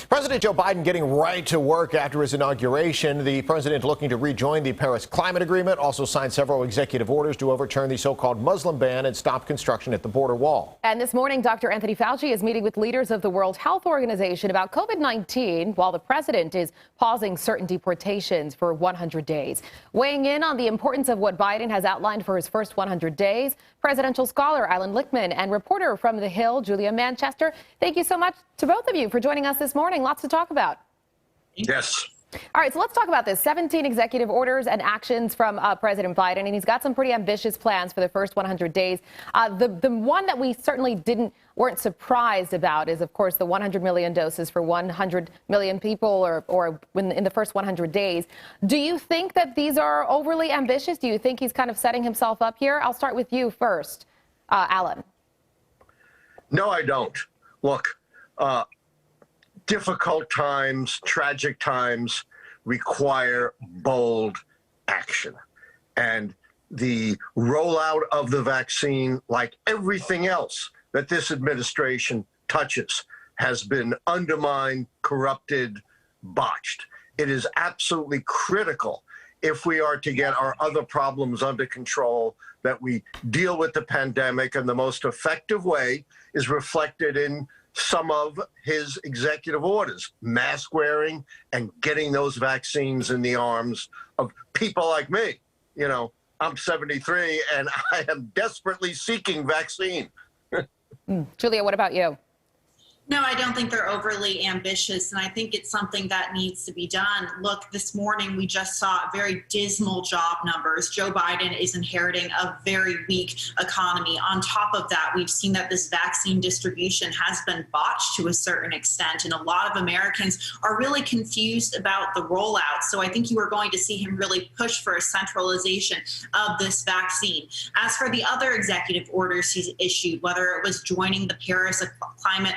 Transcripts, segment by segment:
President Joe Biden getting right to work after his inauguration. The president looking to rejoin the Paris Climate Agreement, also signed several executive orders to overturn the so-called Muslim ban and stop construction at the border wall. And this morning, Dr. Anthony Fauci is meeting with leaders of the World Health Organization about COVID-19, while the president is pausing certain deportations for 100 days. Weighing in on the importance of what Biden has outlined for his first 100 days, presidential scholar Allan Lichtman and reporter from The Hill, Julia Manchester. Thank you so much to both of you for joining us this morning. Lots to talk about. Yes. All right, so let's talk about this. 17 executive orders and actions from President Biden, and he's got some pretty ambitious plans for the first 100 days. The one that we certainly weren't surprised about is, of course, the 100 million doses for 100 million people or in the first 100 days. Do you think that these are overly ambitious? Do you think he's kind of setting himself up here? I'll start with you first, Allan. No, I don't. Look, difficult times, tragic times require bold action. And the rollout of the vaccine, like everything else that this administration touches, has been undermined, corrupted, botched. It is absolutely critical, if we are to get our other problems under control, that we deal with the pandemic, and the most effective way is reflected in some of his executive orders: mask wearing and getting those vaccines in the arms of people like me. You know, I'm 73 and I am desperately seeking vaccine. Julia, what about you? No, I don't think they're overly ambitious, and I think it's something that needs to be done. Look, this morning we just saw very dismal job numbers. Joe Biden is inheriting a very weak economy. On top of that, we've seen that this vaccine distribution has been botched to a certain extent, and a lot of Americans are really confused about the rollout. So I think you are going to see him really push for a centralization of this vaccine. As for the other executive orders he's issued, whether it was joining the Paris Climate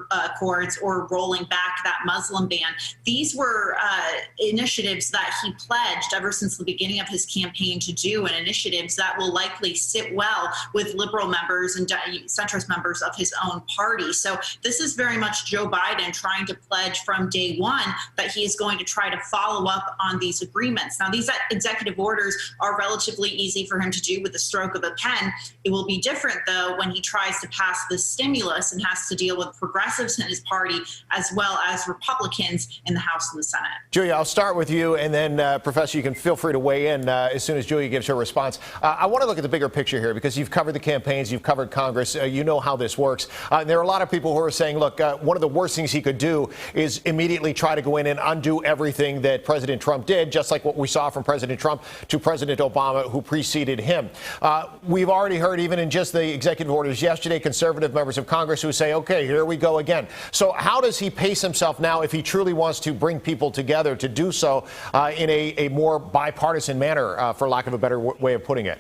Accords or rolling back that Muslim ban, these were initiatives that he pledged ever since the beginning of his campaign to do, and initiatives that will likely sit well with liberal members and centrist members of his own party. So this is very much Joe Biden trying to pledge from day one that he is going to try to follow up on these agreements. Now, these executive orders are relatively easy for him to do with the stroke of a pen. It will be different, though, when he tries to pass the stimulus and has to deal with progressives in his party as well as Republicans in the House and the Senate. Julia, I'll start with you, and then, Professor, you can feel free to weigh in as soon as Julia gives her response. I want to look at the bigger picture here, because you've covered the campaigns, you've covered Congress, you know how this works. There are a lot of people who are saying, look, one of the worst things he could do is immediately try to go in and undo everything that President Trump did, just like what we saw from President Trump to President Obama, who preceded him. We've already heard, even in just the executive orders yesterday, conservative members of Congress who say, okay, here we go again. So how does he pace himself now if he truly wants to bring people together to do so in a more bipartisan manner, for lack of a better way of putting it?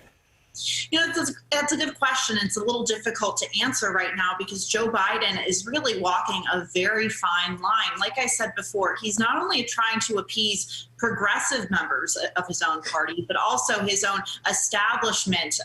You know, that's a good question. It's a little difficult to answer right now because Joe Biden is really walking a very fine line. Like I said before, he's not only trying to appease progressive members of his own party, but also his own establishment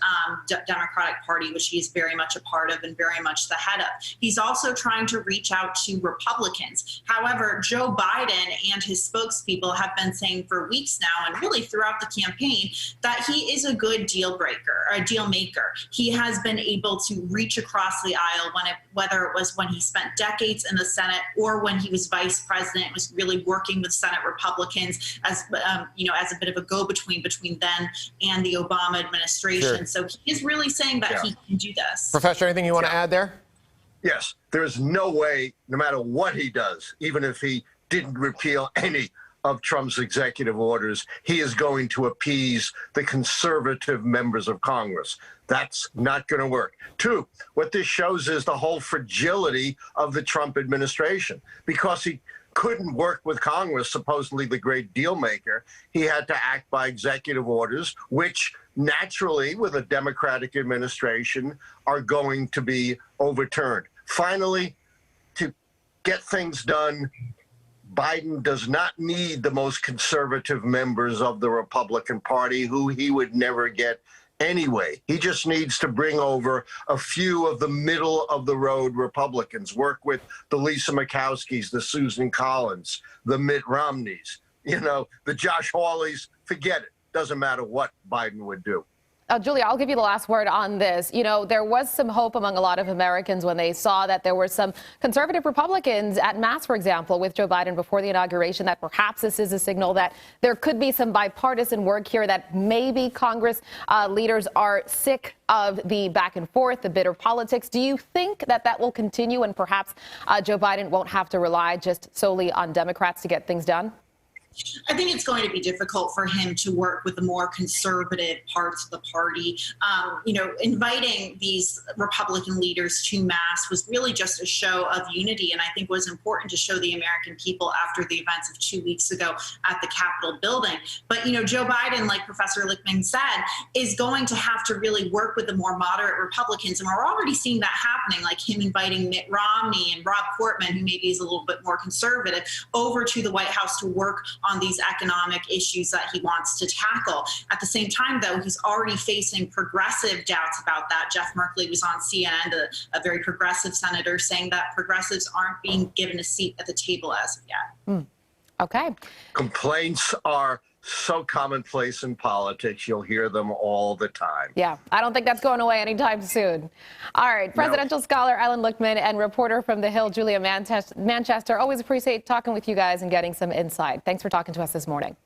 Democratic Party, which he is very much a part of and very much the head of. He's also trying to reach out to Republicans. However, Joe Biden and his spokespeople have been saying for weeks now, and really throughout the campaign, that he is a good deal breaker, or a deal maker. He has been able to reach across the aisle, whether it was when he spent decades in the Senate or when he was vice president, was really working with Senate Republicans as as a bit of a go-between between then and the Obama administration. Sure. So he is really saying that he can do this. Professor, anything you want to add there? Yes, there is no way, no matter what he does, even if he didn't repeal any of Trump's executive orders, he is going to appease the conservative members of Congress. That's not going to work. Two, what this shows is the whole fragility of the Trump administration. Because he couldn't work with Congress, supposedly the great deal maker, he had to act by executive orders, which naturally, with a Democratic administration, are going to be overturned. Finally, to get things done, Biden does not need the most conservative members of the Republican Party, who he would never get anyway. He just needs to bring over a few of the middle of the road Republicans, work with the Lisa Murkowskis, the Susan Collins, the Mitt Romneys, the Josh Hawleys. Forget it. Doesn't matter what Biden would do. Julia, I'll give you the last word on this. There was some hope among a lot of Americans when they saw that there were some conservative Republicans at mass, for example, with Joe Biden before the inauguration, that perhaps this is a signal that there could be some bipartisan work here, that maybe Congress leaders are sick of the back and forth, the bitter politics. Do you think that that will continue and perhaps Joe Biden won't have to rely just solely on Democrats to get things done? I think it's going to be difficult for him to work with the more conservative parts of the party. Inviting these Republican leaders to mass was really just a show of unity, and I think was important to show the American people after the events of 2 weeks ago at the Capitol building. But, Joe Biden, like Professor Lichtman said, is going to have to really work with the more moderate Republicans, and we're already seeing that happening, like him inviting Mitt Romney and Rob Portman, who maybe is a little bit more conservative, over to the White House to work on these economic issues that he wants to tackle. At the same time, though, he's already facing progressive doubts about that. Jeff Merkley was on CNN, a very progressive senator, saying that progressives aren't being given a seat at the table as of yet. Okay. Complaints are so commonplace in politics. You'll hear them all the time. Yeah, I don't think that's going away anytime soon. All right, presidential scholar Allan Lichtman and reporter from The Hill, Julia Manchester. Always appreciate talking with you guys and getting some insight. Thanks for talking to us this morning.